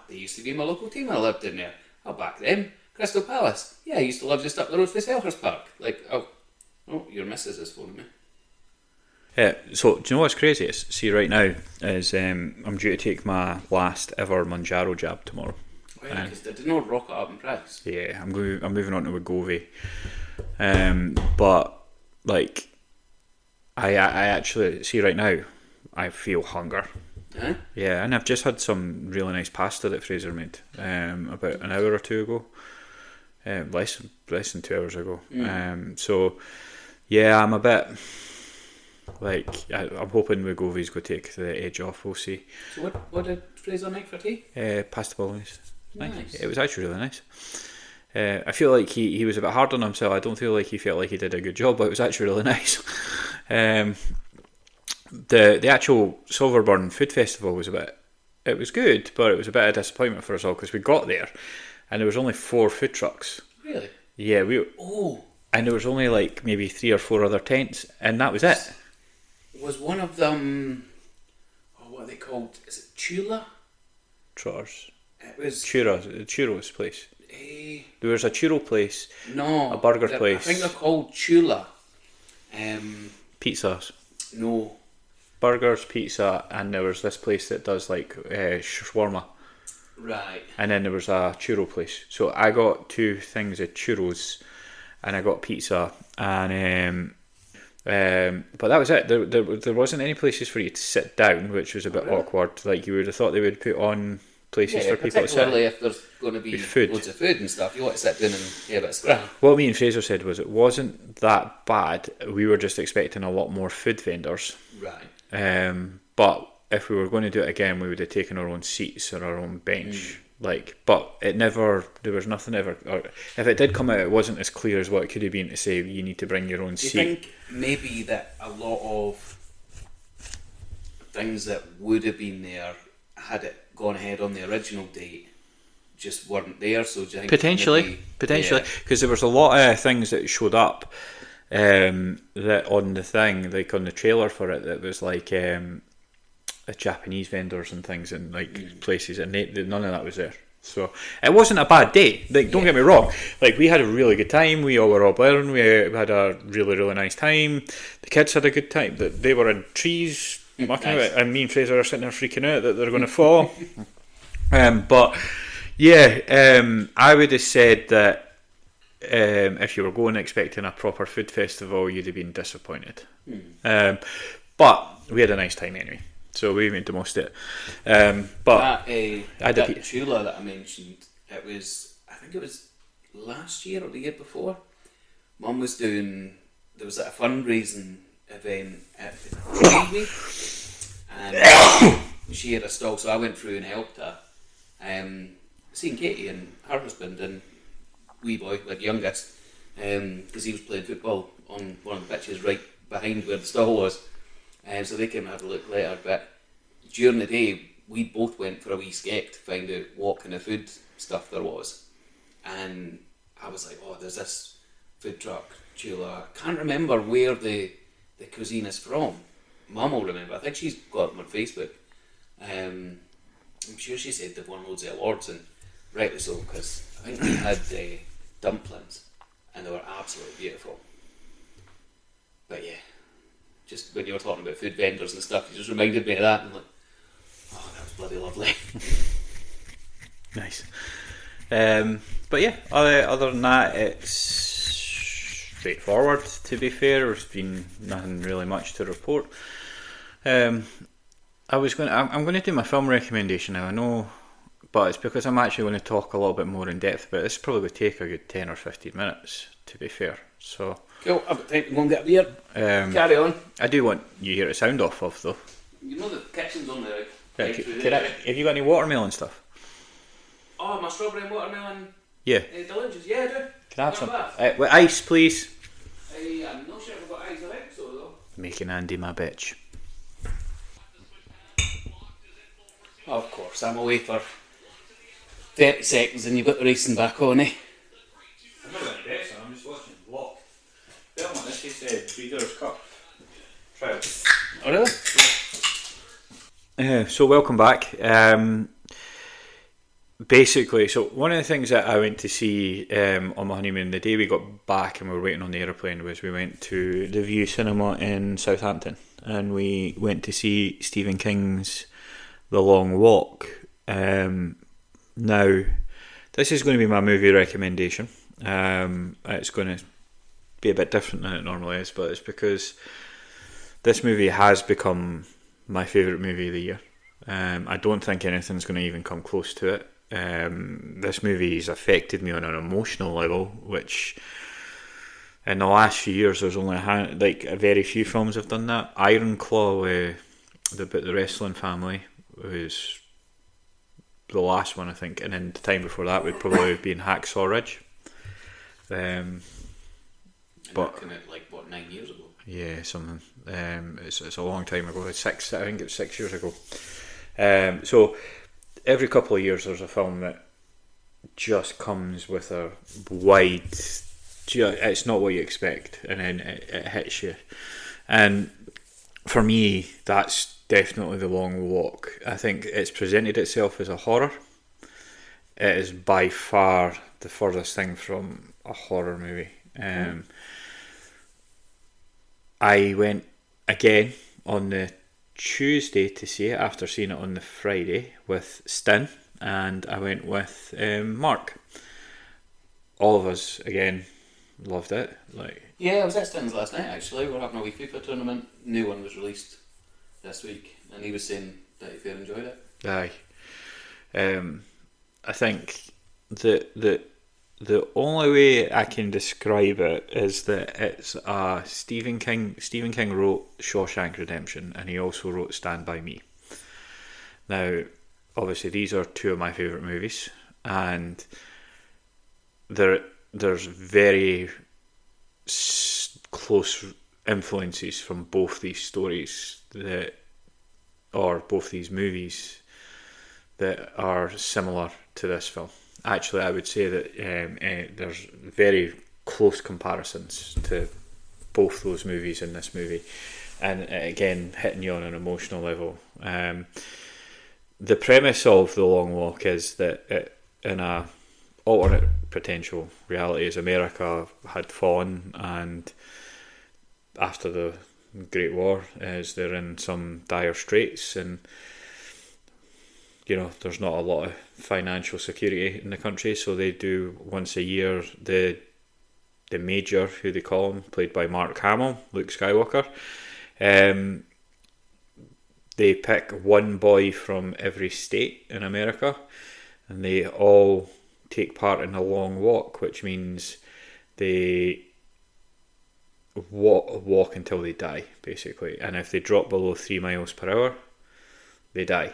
they used to be my local team, I lived in there. I'll back them. Crystal Palace, yeah, I used to live just up the road from Selhurst Park. Like, your missus is phoning me. Yeah, so do you know what's crazy? See, right now is I'm due to take my last ever Mounjaro jab tomorrow. Oh yeah, because they did not rock it up in price. Yeah, I'm moving on to Wegovy. But like, I actually see right now, I feel hunger. Huh? Yeah, and I've just had some really nice pasta that Fraser made about an hour or two ago. Less than 2 hours ago. So yeah, I'm a bit like I'm hoping Wegovy's going to take the edge off. We'll see. So what did Fraser make for tea? Pasta bolognese. Nice. It was actually really nice. I feel like he was a bit hard on himself. I don't feel like he felt like he did a good job, but it was actually really nice. The actual Silverburn Food Festival was it was good, but it was a bit of a disappointment for us all because we got there and there was only 4 food trucks. Really? Yeah, and there was only like maybe 3 or 4 other tents, and that was it. Was one of them? What are they called? Is it Chula? Trotters. It was Churros place. There was a churro place. No, a burger place. I think they're called Chula. Pizzas. No. Burgers, pizza, and there was this place that does like shawarma. Right. And then there was a churro place. So I got 2 things of churros, and I got pizza, and but that was it. There wasn't any places for you to sit down, which was a bit awkward. Like, you would have thought they would put on places for people to sit. Particularly if there's going to be loads of food and stuff, you want to sit down and hear a bit of scrap. What me and Fraser said was it wasn't that bad. We were just expecting a lot more food vendors. Right. But if we were going to do it again, we would have taken our own seats or our own bench. But there was nothing ever. Or if it did come out, it wasn't as clear as what it could have been to say you need to bring your own seat. Do you think maybe that a lot of things that would have been there had it gone ahead on the original date just weren't there? So do you think potentially, because there was a lot of things that showed up that on the thing, like on the trailer for it, that was like Japanese vendors and things and like places, and none of that was there. So it wasn't a bad day. Like, don't get me wrong. Like, we had a really good time. We all were all blaring. We had a really, really nice time. The kids had a good time. They were in trees mucking about, and me and Fraser are sitting there freaking out that they're going to fall. But yeah, I would have said that if you were going expecting a proper food festival, you'd have been disappointed. But we had a nice time anyway. So we made the most of it. But that Chula that I mentioned, I think it was last year or the year before. Mum was doing, there was a fundraising event at the Treeway, and she had a stall, so I went through and helped her. Seeing Katie and her husband and wee boy, like youngest, because he was playing football on one of the pitches right behind where the stall was. So they came and had a look later, but during the day we both went for a wee skek to find out what kind of food stuff there was. And I was like, oh, there's this food truck, Chula. I can't remember where the cuisine is from. Mum will remember. I think she's got them on Facebook. I'm sure she said they've won loads of awards, and rightly so, because I think they had dumplings and they were absolutely beautiful. But yeah, just when you were talking about food vendors and stuff, you just reminded me of that, and I'm like, oh, that was bloody lovely. Nice. But yeah, other than that, it's straightforward, to be fair. There's been nothing really much to report. I'm going to do my film recommendation now, I know, but it's because I'm actually going to talk a little bit more in depth about it. This probably would take a good 10 or 15 minutes, to be fair. So cool, I've got time to go and get a beer. Carry on. I do want you hear the sound off of, though. You know the kitchen's on there, right? Have you got any watermelon stuff? Oh, my strawberry and watermelon. Yeah. Delicious. Yeah, I do. Can I have some? With ice, please. I'm not sure if I've got ice. I think so, though. Making Andy my bitch. Of course, I'm away for 30 seconds and you've got the racing back on, eh? I'm not going to bet, son. I'm just watching the vlog. Belmont, this is Breeders' Cup trial. Oh, really? So welcome back. Basically, so one of the things that I went to see on my honeymoon, the day we got back and we were waiting on the aeroplane, was we went to the View Cinema in Southampton, and we went to see Stephen King's The Long Walk. Now, this is going to be my movie recommendation. It's going to be a bit different than it normally is, but it's because this movie has become my favourite movie of the year. I don't think anything's going to even come close to it. This movie has affected me on an emotional level, which in the last few years there's only a very few films have done that. Iron Claw, about the wrestling family, was the last one, I think, and then the time before that would probably have been Hacksaw Ridge. But that came out like, what, 9 years ago? Yeah, something. It's a long time ago. I think it was 6 years ago. So every couple of years there's a film that just comes with a wide, it's not what you expect, and then it hits you. And for me, that's definitely The Long Walk. I think it's presented itself as a horror. It is by far the furthest thing from a horror movie. I went again on the Tuesday to see it after seeing it on the Friday with Stin, and I went with Mark. All of us again loved it. Yeah, I was at Stin's last night actually. We're having a wee FIFA tournament. New one was released this week, and he was saying that he fair enjoyed it. Aye. I think the only way I can describe it is that it's Stephen King. Stephen King wrote Shawshank Redemption, and he also wrote Stand By Me. Now, obviously, these are two of my favourite movies, and there's very close influences from both these stories or both these movies that are similar to this film. Actually, I would say that there's very close comparisons to both those movies in this movie, and again, hitting you on an emotional level. The premise of The Long Walk is that in a alternate potential reality, as America had fallen, and after the Great War, as they're in some dire straits, and there's not a lot of financial security in the country, so they do once a year the Major, who they call him, played by Mark Hamill, Luke Skywalker, They pick one boy from every state in America, and they all take part in a long walk, which means they walk until they die, basically. And if they drop below 3 miles per hour, they die.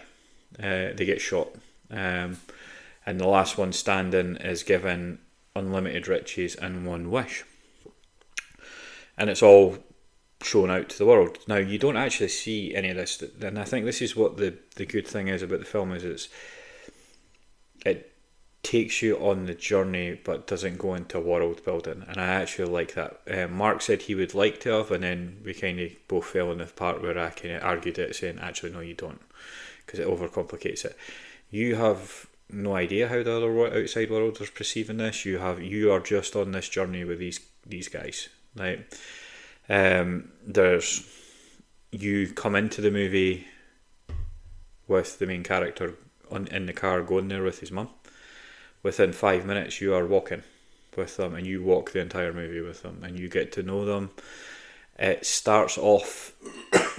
They get shot. And the last one standing is given unlimited riches and one wish. And it's all shown out to the world. Now, you don't actually see any of this, and I think this is what the good thing is about the film, is it takes you on the journey but doesn't go into world building, and I actually like that. Mark said he would like to have, and then we kind of both fell in the part where I kind of argued it, saying actually no, you don't, because it overcomplicates it. You have no idea how the other outside world is perceiving this. You are just on this journey with these guys, right? You come into the movie with the main character in the car going there with his mum. Within 5 minutes you are walking with them, and you walk the entire movie with them, and you get to know them. It starts off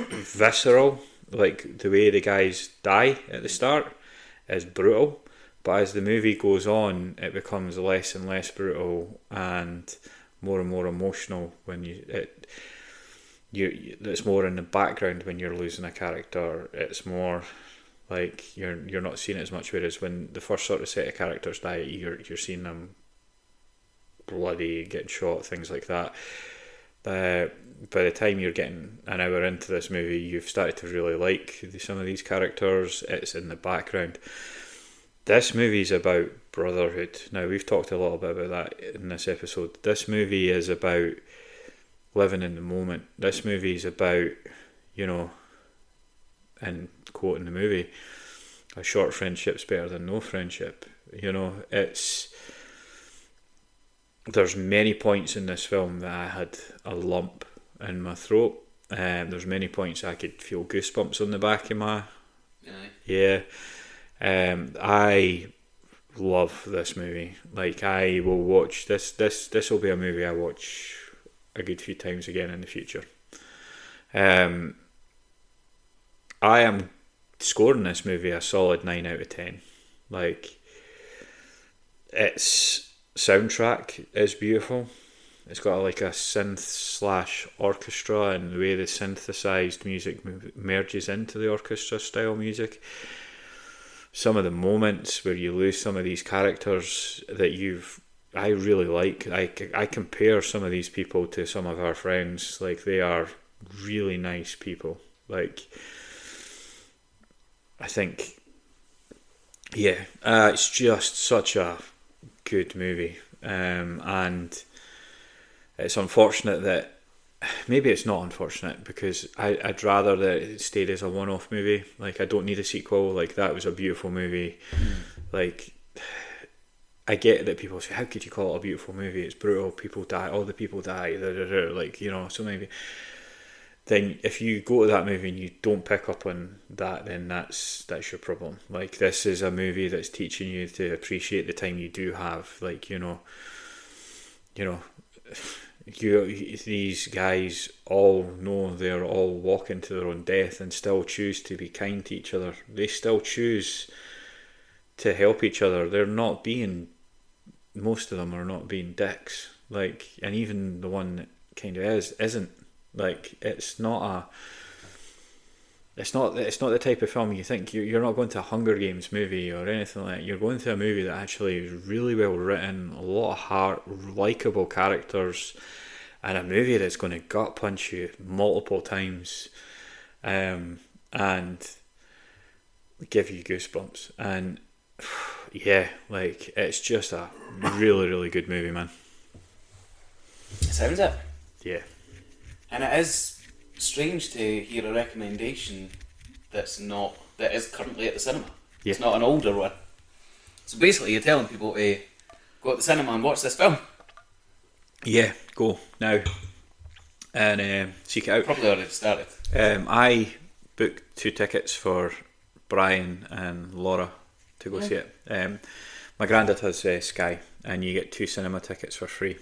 visceral, like the way the guys die at the start is brutal, but as the movie goes on it becomes less and less brutal and more emotional when it's more in the background when you're losing a character. It's more like you're not seeing it as much, whereas when the first sort of set of characters die, you're seeing them bloody, getting shot, things like that. By the time you're getting an hour into this movie, you've started to really like some of these characters. It's in the background. This movie's about brotherhood. Now, we've talked a little bit about that in this episode. This movie is about living in the moment. This movie is about, and quoting the movie, a short friendship's better than no friendship. There's many points in this film that I had a lump in my throat. There's many points I could feel goosebumps on the back of my... Yeah. I love this movie. Like, I will watch this will be a movie I watch a good few times again in the future. I am scoring this movie a solid 9 out of 10. Like, its soundtrack is beautiful. It's got like a synth / orchestra, and the way the synthesized music merges into the orchestra style music. Some of the moments where you lose some of these characters that I really like. I compare some of these people to some of our friends. Like, they are really nice people. Like, I think, it's just such a good movie, and it's unfortunate that, maybe it's not unfortunate, because I'd rather that it stayed as a one-off movie. Like, I don't need a sequel. Like, that was a beautiful movie. Like, I get that people say, how could you call it a beautiful movie? It's brutal, people die, all the people die, like, so many. Then if you go to that movie and you don't pick up on that, then that's your problem. Like, this is a movie that's teaching you to appreciate the time you do have. Like, these guys all know they're all walking to their own death and still choose to be kind to each other. They still choose to help each other. Most of them are not being dicks. Like, and even the one that kind of isn't. Like, it's not the type of film you think. You're not going to a Hunger Games movie or anything like that. You're going to a movie that actually is really well written, a lot of heart, likeable characters, and a movie that's going to gut punch you multiple times, and give you goosebumps. And like, it's just a really, really good movie, man. Sounds it. Yeah. And it is strange to hear a recommendation that is currently at the cinema. Yeah. It's not an older one. So basically, you're telling people to go to the cinema and watch this film. Yeah, go now and seek it out. Probably already started. I booked 2 tickets for Brian and Laura to go see it. My granddad has Sky, and you get 2 cinema tickets for free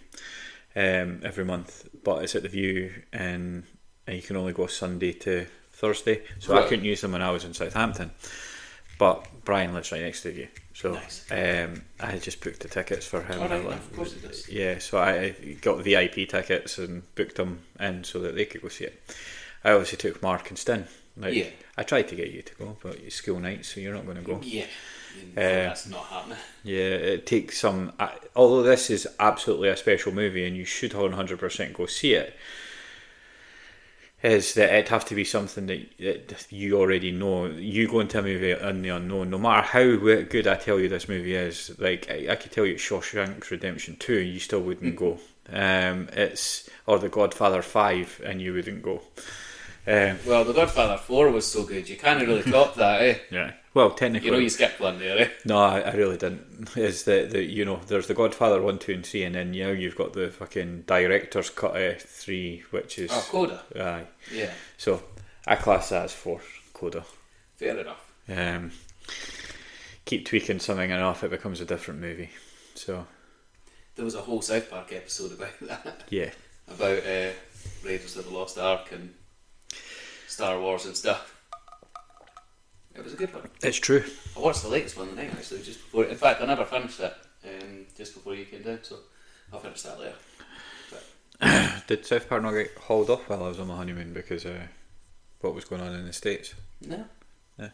every month, but it's at the View, and you can only go Sunday to Thursday, so I couldn't use them when I was in Southampton. But Brian lives right next to you, so Nice. I had just booked the tickets for him. All right, of course it does. Yeah, so I got VIP tickets and booked them in so that they could go see it. I obviously took Mark and Stin. Yeah. I tried to get you to go, but it's school night, so you're not going to go. Yeah, that's not happening. Yeah, it takes some. Although this is absolutely a special movie, and you should 100% go see it. Is that it'd have to be something that you already know. You go into a movie in the unknown, no matter how good I tell you this movie is. Like I could tell you it's Shawshank Redemption 2, you still wouldn't go. Or The Godfather 5, and you wouldn't go. Well, The Godfather 4 was so good, you can't really top that, eh? Yeah. Well, technically, You skipped one there, eh? No, I really didn't. Is that there's The Godfather 1, 2 and 3, and then you've got the fucking director's cut 3, which is Coda. Aye. Yeah. So I class that as 4, Coda. Fair enough. Keep tweaking something enough, it becomes a different movie. So there was a whole South Park episode about that. Yeah. About Raiders of the Lost Ark and Star Wars and stuff. It was a good one. It's true. I watched the latest one tonight actually, just before. In fact, I never finished it just before you came down, so I'll finish that later. But Did South Park not get hauled off while I was on my honeymoon because what was going on in the States? No. Yeah.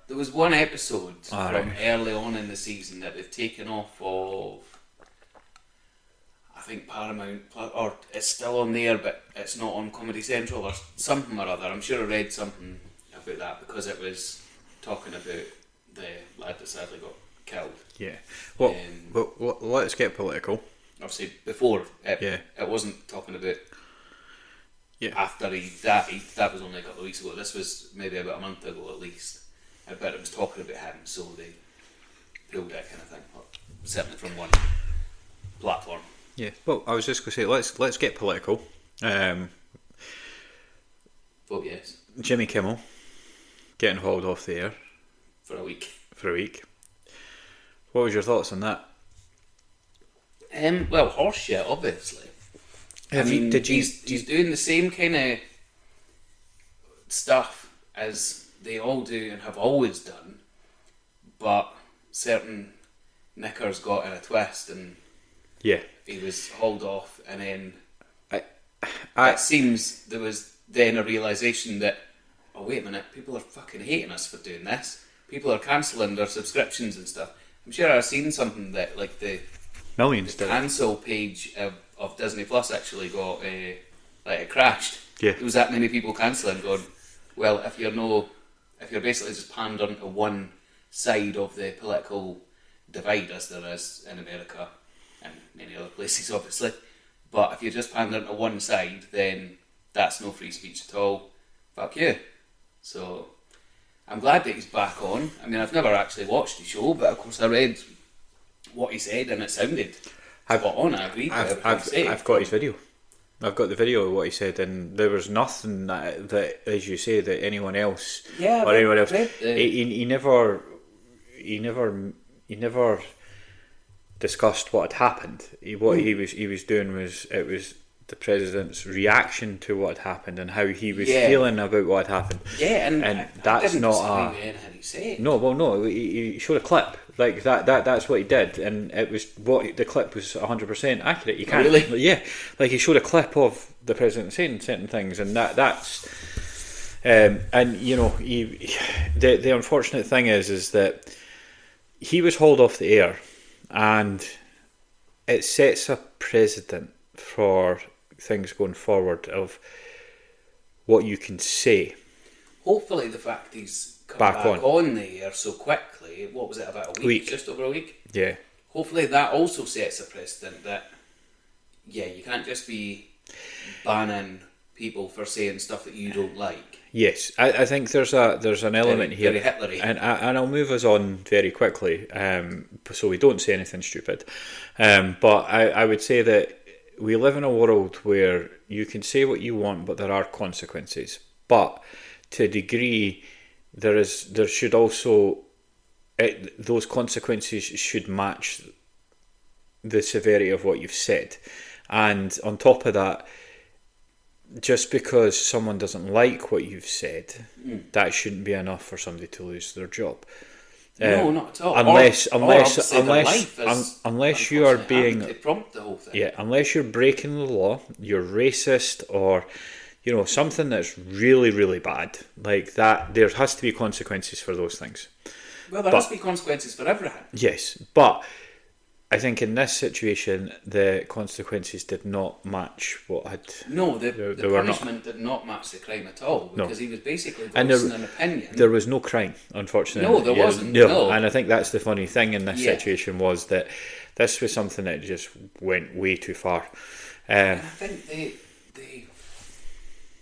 There was one episode from right. early on in the season that they've taken off of, I think Paramount, or it's still on there, but it's not on Comedy Central or something or other. I'm sure I read something about that because it was talking about the lad that sadly got killed. Yeah. Well, let's get political. Obviously, before it, Yeah. it wasn't talking about. Yeah. After he died, that was only a couple of weeks ago. This was maybe about a month ago at least. But it was talking about him, so they pulled that kind of thing, or certainly from one platform. Yeah. Well, I was just going to say let's get political. Vote yes Jimmy Kimmel getting hauled off the air for a week. What was your thoughts on that? Well, horse shit, obviously. He's doing the same kind of stuff as they all do and have always done, but certain knickers got in a twist and Yeah. he was hauled off, and then I it seems there was then a realisation that, oh wait a minute, people are fucking hating us for doing this. People are cancelling their subscriptions and stuff. I'm sure I've seen something that like the millions did. cancel page of Disney Plus actually got like it crashed. Yeah. There was that many people cancelling, going, well, if you're basically just pandering to one side of the political divide as there is in America and many other places obviously, but if you're just pandering to one side, then that's no free speech at all. Fuck you. So I'm glad that he's back on. I mean, I've never actually watched the show, but of course I read what he said and it sounded spot on. I agreed with everything he said. I've got his video. I've got the video of what he said, and there was nothing that as you say, that anyone else or anyone else. He never discussed what had happened. He was doing was the president's reaction to what had happened and how he was feeling about what had happened. Yeah, and that's I didn't not disagree with anything he said. No, well, no, he showed a clip like that. That's what he did, and it was the clip was 100% accurate. You can't really, yeah, like he showed a clip of the president saying certain things, and that's and you know, the unfortunate thing is that he was hauled off the air, and it sets a precedent for things going forward of what you can say. Hopefully the fact he's come back on the air so quickly, what was it, about a week? Just over a week? Yeah. Hopefully that also sets a precedent that, yeah, you can't just be banning people for saying stuff that you don't like. Yes, I think there's an element here, very Hitlery. and I'll move us on very quickly, so we don't say anything stupid. But I would say that we live in a world where you can say what you want, but there are consequences. But to a degree, there should also those consequences should match the severity of what you've said, and on top of that, just because someone doesn't like what you've said, that shouldn't be enough for somebody to lose their job. No, not at all. Unless unless you are being to prompt the whole thing. Yeah, unless you're breaking the law, you're racist, or something that's really, really bad like that. There has to be consequences for those things. Well, there has to be consequences for everything. Yes, but I think in this situation the consequences did not match what had. No, the punishment did not match the crime at all, because he was basically voicing an opinion. There was no crime, unfortunately. No, there wasn't. No, and I think that's the funny thing in this situation was that this was something that just went way too far. And I think the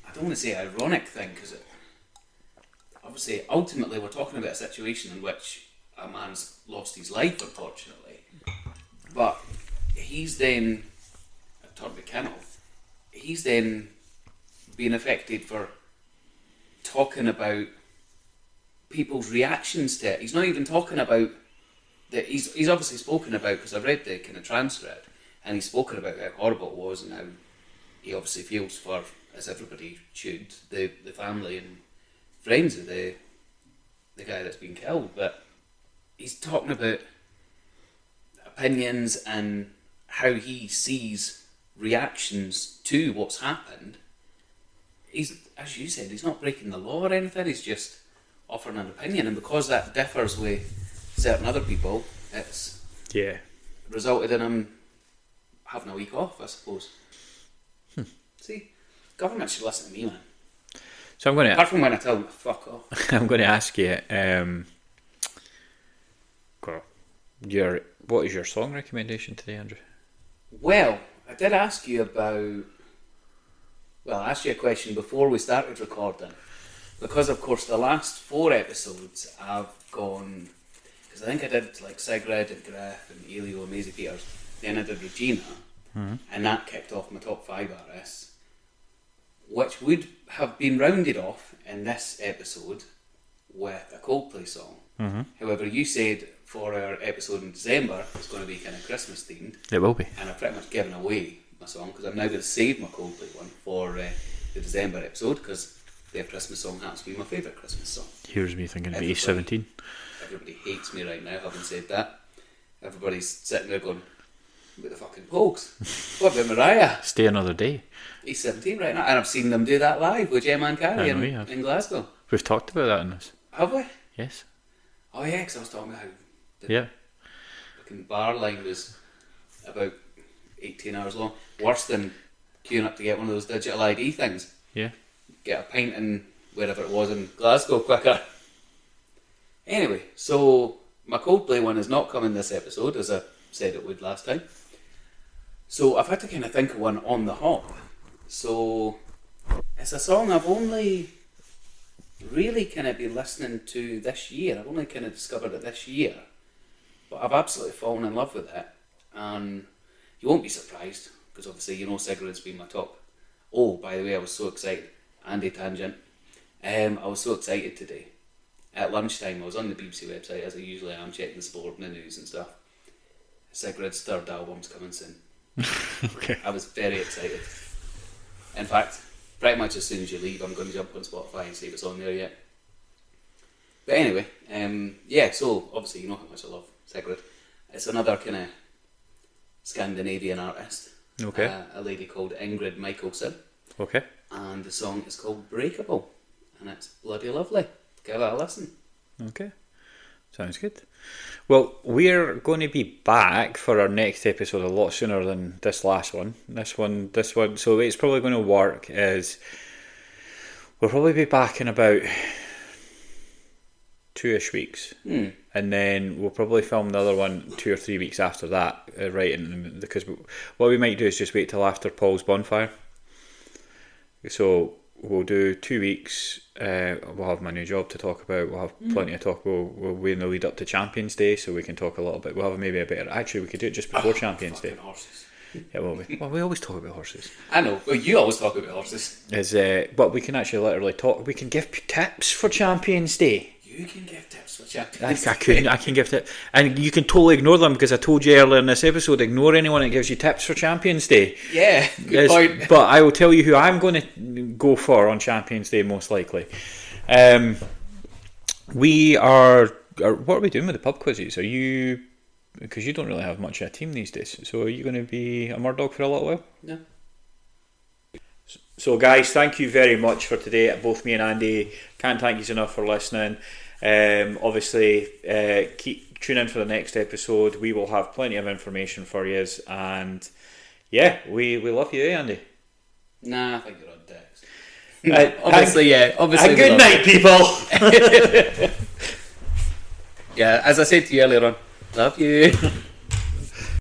I don't want to say ironic thing, because obviously ultimately we're talking about a situation in which a man's lost his life, unfortunately. But he's then, Turby Kennel, he's then being affected for talking about people's reactions to it. He's not even talking about that. He's obviously spoken about, because I've read the kind of transcript, and he's spoken about how horrible it was and how he obviously feels for, as everybody should, the family and friends of the guy that's been killed. But he's talking about opinions and how he sees reactions to what's happened. He's, as you said, he's not breaking the law or anything, he's just offering an opinion, and because that differs with certain other people, it's resulted in him having a week off, I suppose. See, government should listen to me, man. So I'm going to, apart from when I tell them to fuck off. I'm going to ask you, what is your song recommendation today, Andrew? Well, I did ask you about. Well, I asked you a question before we started recording, because of course the last 4 episodes I've gone, because I think I did like Sigrid and Graf and Elio and Maisie Peters, then I did Regina, and that kicked off my top 5 artists, which would have been rounded off in this episode with a Coldplay song. However, you said for our episode in December it's going to be kind of Christmas themed. It will be. And I've pretty much given away my song, because I'm now going to save my Coldplay one for the December episode, because their Christmas song happens to be my favourite Christmas song. Here's me thinking about E17. Everybody hates me right now having said that. Everybody's sitting there going, what the fucking Pogues? What about Mariah? Stay another day. E17 right now. And I've seen them do that live with Gemma and Carrie in Glasgow. We've talked about that in this. Have we? Yes. Oh yeah, because I was talking about how the fucking bar line was about 18 hours long. Worse than queuing up to get one of those digital ID things. Yeah. Get a pint in wherever it was in Glasgow quicker. Anyway, so my Coldplay one is not coming this episode, as I said it would last time. So I've had to kind of think of one on the hop. So it's a song I've only really kind of been listening to this year. I've only kind of discovered it this year. But I've absolutely fallen in love with it. And you won't be surprised, because obviously Sigrid's been my top. Oh, by the way, I was so excited. Andy Tangent. I was so excited today. At lunchtime, I was on the BBC website, as I usually am, checking the sport and the news and stuff. Sigrid's 3rd album's coming soon. Okay. I was very excited. In fact, pretty much as soon as you leave, I'm going to jump on Spotify and see if it's on there yet. But anyway, so obviously you know how much I love Sigrid. It's another kind of Scandinavian artist. Okay. A lady called Ingrid Michaelson. Okay. And the song is called Breakable. And it's bloody lovely. Give it a listen. Okay. Sounds good. Well, we're going to be back for our next episode a lot sooner than this last one. This one. So the way it's probably going to work is we'll probably be back in about 2-ish weeks. And then we'll probably film the other one 2 or 3 weeks after that, because what we might do is just wait till after Paul's bonfire. So we'll do 2 weeks. We'll have my new job to talk about. We'll have plenty of talk. We'll be in the lead up to Champions Day, so we can talk a little bit. We'll have maybe a better. Actually, we could do it just before Champions Day. Horses. Yeah, will we? Well, we always talk about horses. I know. Well, you always talk about horses. But we can actually literally talk. We can give tips for Champions Day. You can give tips for Champions I couldn't. I can give it, and you can totally ignore them because I told you earlier in this episode. Ignore anyone that gives you tips for Champions Day. Yeah, good point. But I will tell you who I'm going to go for on Champions Day most likely. We are. What are we doing with the pub quizzes? Are you? Because you don't really have much of a team these days. So are you going to be a Murdoch for a little while? No. So guys, thank you very much for today. Both me and Andy can't thank you enough for listening. Obviously, tune in for the next episode. We will have plenty of information for you, and yeah, we love you, Andy? Nah, I think you're on decks. Obviously, yeah. Obviously, and good night, people. Yeah, as I said to you earlier on, love you.